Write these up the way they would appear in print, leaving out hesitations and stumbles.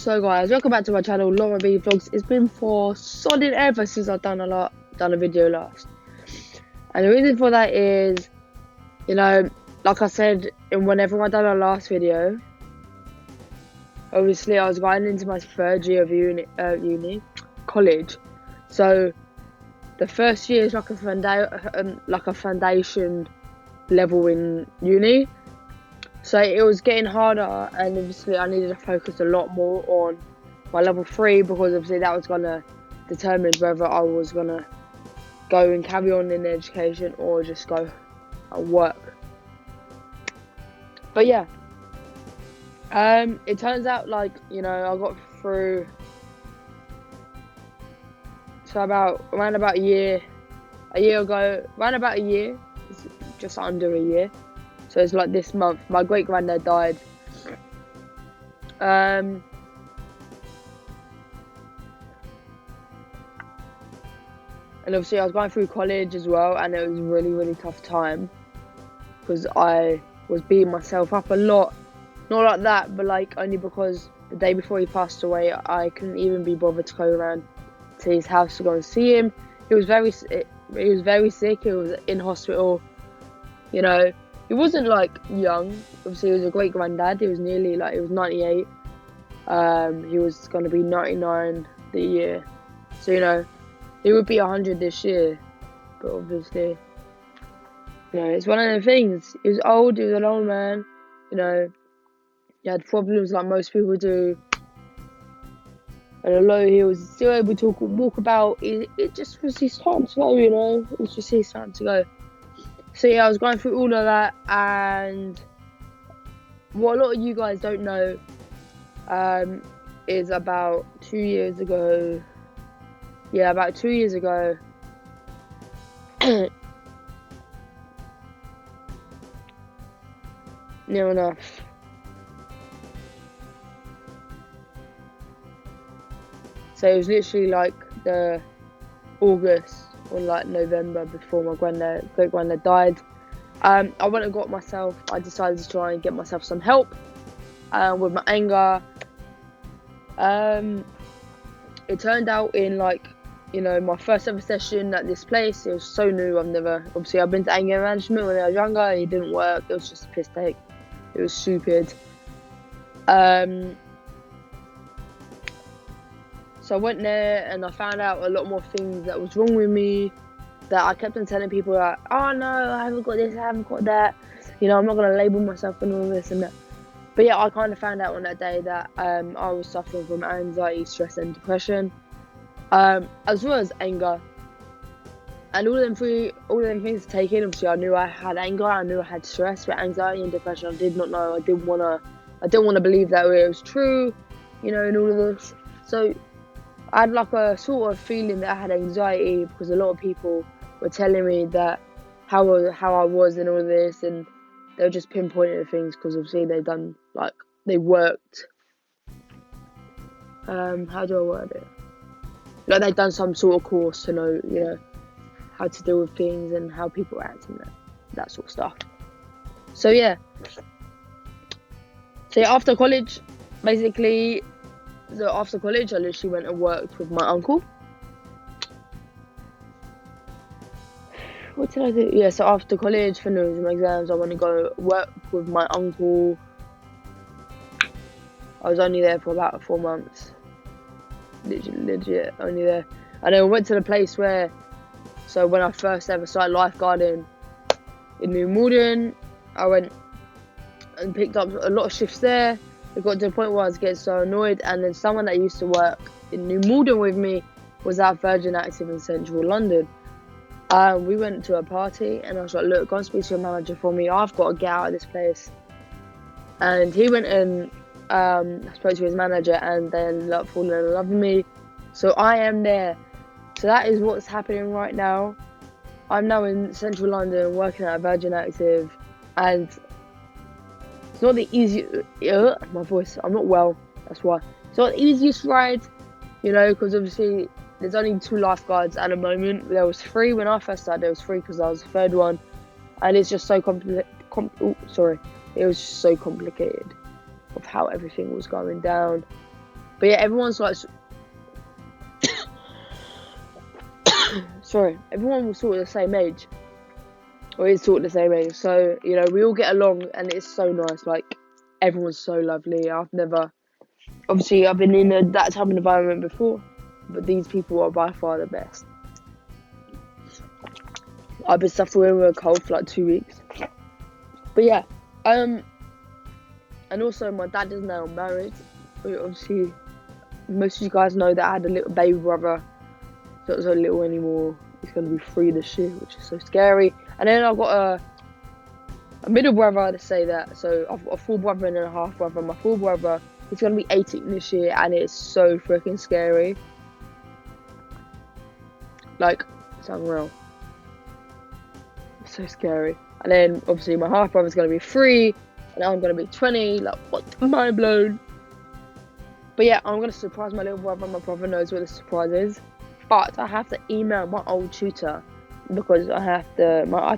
So guys, welcome back to my channel, Laura B Vlogs. It's been for solid ever since I've done a video last. And the reason for that is, like I said whenever I done our last video, obviously I was going into my third year of college. So the first year is like a foundation level in uni. So it was getting harder, and obviously I needed to focus a lot more on my level 3, because obviously that was going to determine whether I was going to go and carry on in education or just go and work. But yeah, it turns out I got through around about a year ago, it's just under a year. So it's like this month, my great granddad died. And obviously I was going through college as well, and it was a really, really tough time because I was beating myself up a lot. Not like that, but only because the day before he passed away, I couldn't even be bothered to go around to his house to go and see him. He was very sick. He was in hospital. He wasn't young. Obviously, he was a great granddad. He was nearly he was 98. He was going to be 99 the year. So he would be 100 this year. But obviously, it's one of the things. He was old. He was an old man. He had problems like most people do. And although he was still able to walk about, it just was his time to go. It was just his time to go. So yeah, I was going through all of that, and what a lot of you guys don't know is about 2 years ago. Yeah, about 2 years ago. Near enough. So it was literally the August or November before my great granddad died. I went and got myself. I decided to try and get myself some help with my anger. It turned out in my first ever session at this place. It was so new. I've been to anger management when I was younger. It didn't work. It was just a piss take. It was stupid. So I went there and I found out a lot more things that was wrong with me, that I kept on telling people oh no, I haven't got this, I haven't got that. I'm not going to label myself and all this and that. But yeah, I kind of found out on that day that I was suffering from anxiety, stress and depression, as well as anger. And all them things to take in. Obviously I knew I had anger, I knew I had stress, but anxiety and depression I did not know. I didn't want to believe that it was true, and all of this. So I had a sort of feeling that I had anxiety, because a lot of people were telling me that how I was and all of this, and they were just pinpointing things because obviously they worked. How do I word it? They'd done some sort of course to know, how to deal with things and how people act and that sort of stuff. So yeah. So after college, basically. So after college, I literally went and worked with my uncle. What did I do? Yeah, so after college, finishing my exams, I went to go work with my uncle. I was only there for about 4 months. Legit, only there. And then I went to the place when I first ever started lifeguarding in New Malden, I went and picked up a lot of shifts there. It got to the point where I was getting so annoyed, and then someone that used to work in New Malden with me was at Virgin Active in central London. We went to a party, and I was like, look, go and speak to your manager for me. I've got to get out of this place. And he went and spoke to his manager, and then falling in love with me. So I am there. So that is what's happening right now. I'm now in central London working at Virgin Active, and it's not the easiest. My voice. I'm not well. That's why. It's not the easiest ride, because obviously there's only 2 lifeguards at the moment. There was 3 when I first started. There was 3 because I was the 3rd one, and it's just so complicated. It was just so complicated of how everything was going down. But yeah, everyone's like, sorry, everyone was sort of the same age, or is sort of the same age. So you know, we all get along, and it's so nice. Like everyone's so lovely. Obviously, I've been in that type of environment before, but these people are by far the best. I've been suffering with a cold for like 2 weeks. But yeah, and also my dad is now married. Obviously, most of you guys know that I had a little baby brother. He's not so little anymore. He's going to be 3 this year, which is so scary. And then I've got a middle brother to say that. So I've got a full brother and a half brother. My full brother, he's going to be 18 this year, and it's so freaking scary. Like, it's unreal. It's so scary. And then obviously my half brother's going to be 3, and I'm going to be 20. Like, what? Mind blown. But yeah, I'm going to surprise my little brother. My brother knows what the surprise is. But I have to email my old tutor because I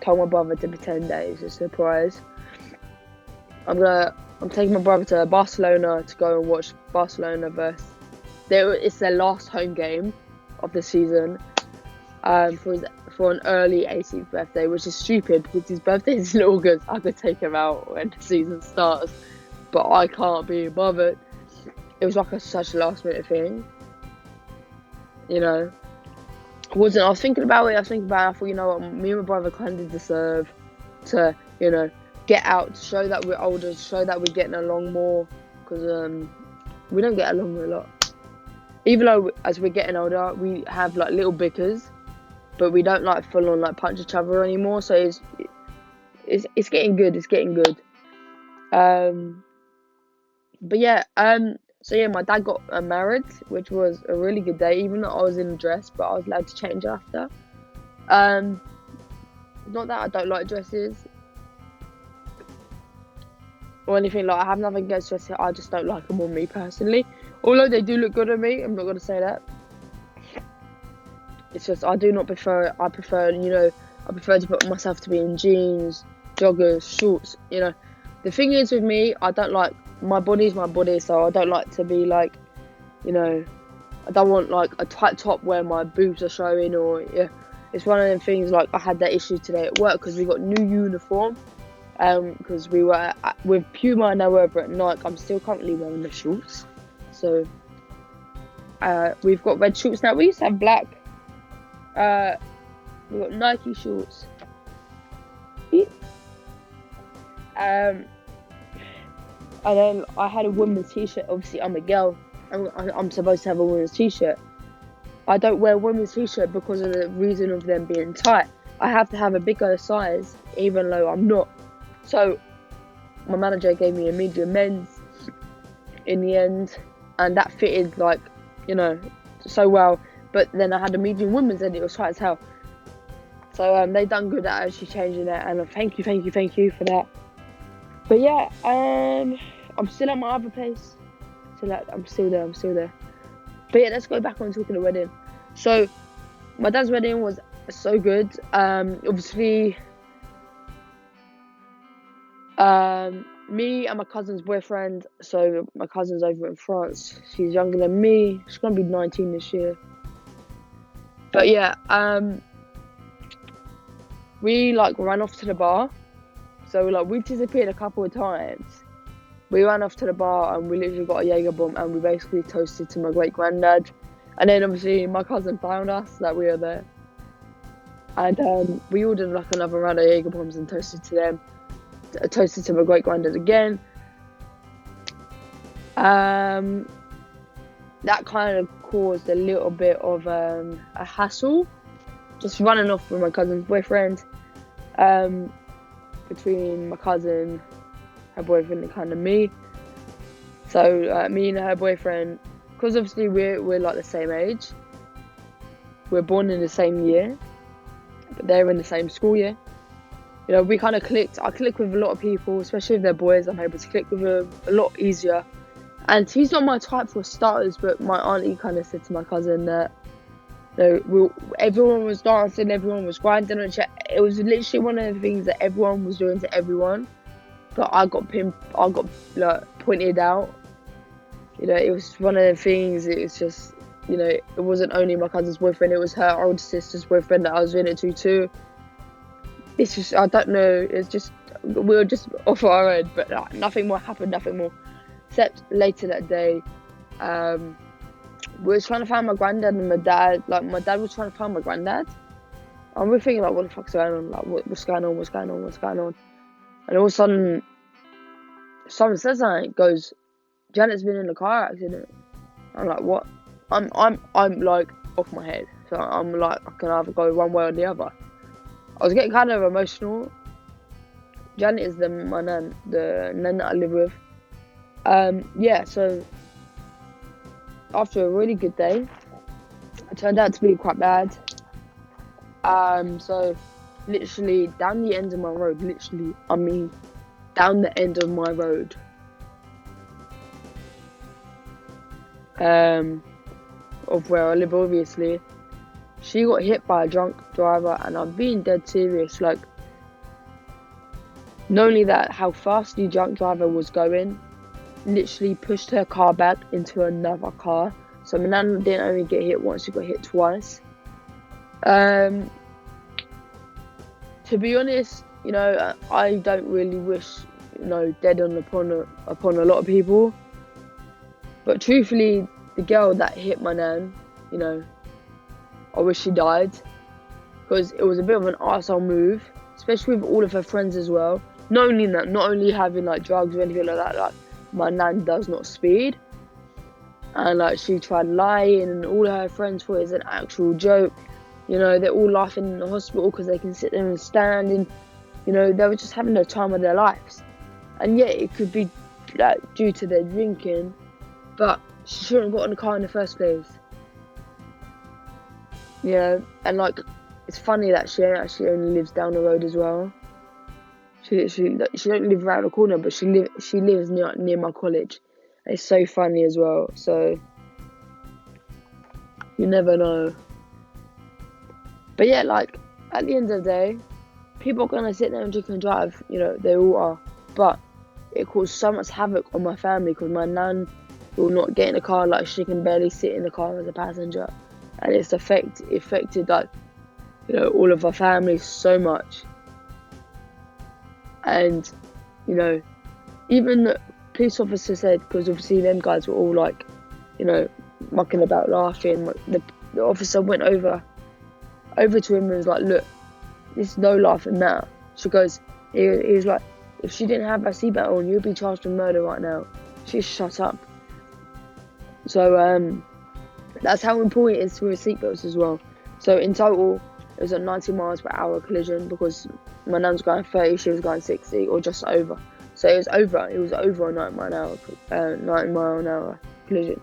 told my brother to pretend that it's a surprise. I'm taking my brother to Barcelona to go and watch Barcelona versus. It's their last home game of the season. For an early 18th birthday, which is stupid because his birthday is in August. I could take him out when the season starts, but I can't be bothered. It was like such a last minute thing, you know. I was thinking about it. I thought, you know what, me and my brother kind of deserve to, you know, get out, to show that we're older, to show that we're getting along more, because we don't get along a lot. Even though as we're getting older, we have like little bickers, but we don't like full on like punch each other anymore. So it's getting good. It's getting good. But yeah. So yeah, my dad got married, which was a really good day. Even though I was in a dress, but I was allowed to change after. Not that I don't like dresses or anything. Like, I have nothing against dresses. I just don't like them on me personally. Although they do look good on me, I'm not gonna say that. It's just I do not prefer. I prefer to put myself to be in jeans, joggers, shorts. You know, the thing is with me, I don't like, my body's my body, so I don't like to be like, you know, I don't want like a tight top where my boobs are showing, or yeah, it's one of them things. Like, I had that issue today at work because we got new uniform, because we were with Puma and now over at Nike. I'm still currently wearing the shorts, so we've got red shorts now. We used to have black. We got Nike shorts. And then I had a women's t-shirt. Obviously, I'm a girl. I'm supposed to have a women's t-shirt. I don't wear a women's t-shirt because of the reason of them being tight. I have to have a bigger size, even though I'm not. So my manager gave me a medium men's in the end, and that fitted, like, you know, so well. But then I had a medium women's and it was tight as hell. So they done good at actually changing that, and thank you for that. But yeah, I'm still at my other place. I'm still there. But yeah, let's go back on talking the wedding. So my dad's wedding was so good. Obviously, me and my cousin's boyfriend. So my cousin's over in France. She's younger than me. She's gonna be 19 this year. But yeah, we like ran off to the bar. So like we disappeared a couple of times. We ran off to the bar and we literally got a Jaeger bomb and we basically toasted to my great granddad. And then obviously my cousin found us that we were there. And we ordered like another round of Jaeger bombs and toasted to them. Toasted to my great granddad again. That kind of caused a little bit of a hassle. Just running off with my cousin's boyfriend. Between my cousin, her boyfriend, and kind of me. So me and her boyfriend, because obviously we're like the same age. We're born in the same year, but they're in the same school year. You know, we kind of clicked. I click with a lot of people, especially if they're boys. I'm able to click with them a lot easier. And he's not my type for starters, but my auntie kind of said to my cousin that, you know, everyone was dancing, everyone was grinding on chat. It was literally one of the things that everyone was doing to everyone, but I got like pointed out. it was one of the things. It was just, it wasn't only my cousin's boyfriend, it was her older sister's boyfriend that I was into too. It's just, I don't know, it's just, we were just off our own, but nothing more happened, nothing more. Except later that day, we were trying to find my granddad and my dad. Like, my dad was trying to find my granddad. And we're thinking, like, what the fuck's going on? Like, what's going on? What's going on? What's going on? And all of a sudden, someone says something, goes, Janet's been in a car accident. I'm like, what? I'm like off my head. So I'm like, I can either go one way or the other. I was getting kind of emotional. Janet is my nan, the nan that I live with. Yeah, so after a really good day, it turned out to be quite bad. So literally down the end of my road, down the end of my road. Of where I live, obviously, she got hit by a drunk driver, and I'm being dead serious. Like, not only that, how fast the drunk driver was going, literally pushed her car back into another car. So my nan didn't only get hit once, she got hit twice. To be honest, I don't really wish, dead upon a lot of people. But truthfully, the girl that hit my nan, I wish she died. Because it was a bit of an arsehole move, especially with all of her friends as well. Not only that, not only having like drugs or anything like that, like my nan does not speed. And like she tried lying, and all her friends thought it was an actual joke. They're all laughing in the hospital because they can sit there and stand, and they were just having the time of their lives. And yeah, it could be like due to their drinking, but she shouldn't have got in the car in the first place. And like, it's funny that she actually only lives down the road as well. She don't live around the corner, but she lives near my college. And it's so funny as well. So you never know. But yeah, like at the end of the day, people are gonna sit there and drink and drive. They all are. But it caused so much havoc on my family because my nan will not get in the car. Like, she can barely sit in the car as a passenger, and it's affected like all of our family so much. And even the police officer said, because obviously them guys were all like mucking about, laughing. The officer went over to him and was like, look, there's no laughing now. She goes, he was like, if she didn't have her seatbelt on, you'd be charged with murder right now. She's shut up. So that's how important it is to wear seatbelts as well. So in total, it was a 90 miles per hour collision because my nan was going 30, she was going 60 or just over. So it was over a 90 mile an hour collision.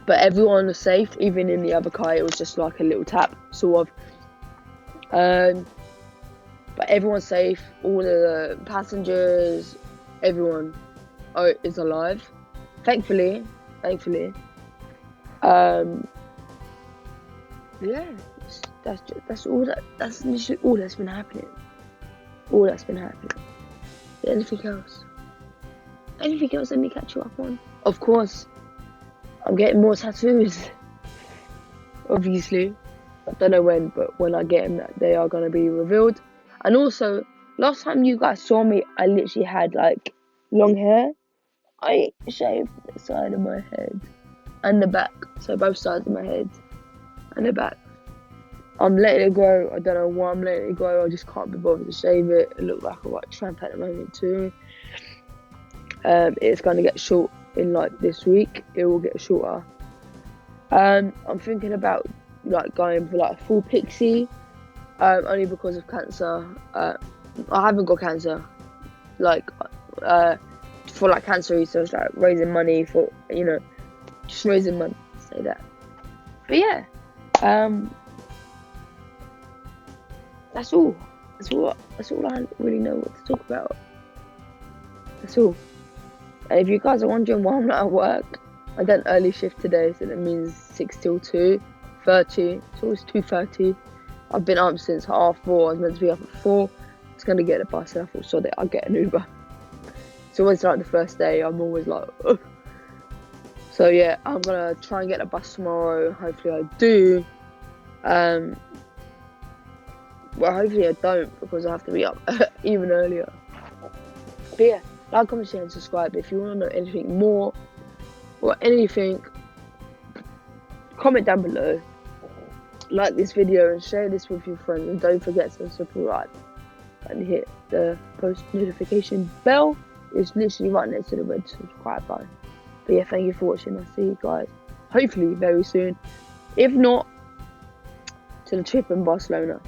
But everyone was safe, even in the other car. It was just like a little tap, sort of. But everyone's safe. All the passengers, everyone is alive. Thankfully. Yeah, that's all that. That's literally all that's been happening. Anything else? Anything else? Let me catch you up on. Of course, I'm getting more tattoos. Obviously, I don't know when, but when I get them, they are gonna be revealed. And also, last time you guys saw me, I literally had like long hair. I shaved the side of my head and the back, so both sides of my head and the back. I'm letting it grow. I don't know why I'm letting it grow. I just can't be bothered to shave it. It looks like a white tramp at the moment too. It's going to get short in like this week. It will get shorter. I'm thinking about like going for like a full pixie, only because of cancer. I haven't got cancer. Like for like cancer research, like raising money for just raising money. Say that. But yeah, that's all. That's all I really know what to talk about. That's all. And if you guys are wondering why I'm not at work, I done early shift today, so that means 6 till 2:30. So it's 2:30. I've been up since 3:30. I was meant to be up at 4. I was gonna get a bus, and I thought, so that I'll get an Uber. it's always like the first day. I'm always like, ugh. So yeah, I'm gonna try and get a bus tomorrow. Hopefully I do. Well, hopefully I don't, because I have to be up even earlier. But yeah, like, comment, share, and subscribe if you want to know anything more or anything. Comment down below. Like this video and share this with your friends, and don't forget to subscribe and hit the post notification bell. It's literally right next to the red subscribe button. But yeah, thank you for watching. I'll see you guys hopefully very soon. If not, to the trip in Barcelona.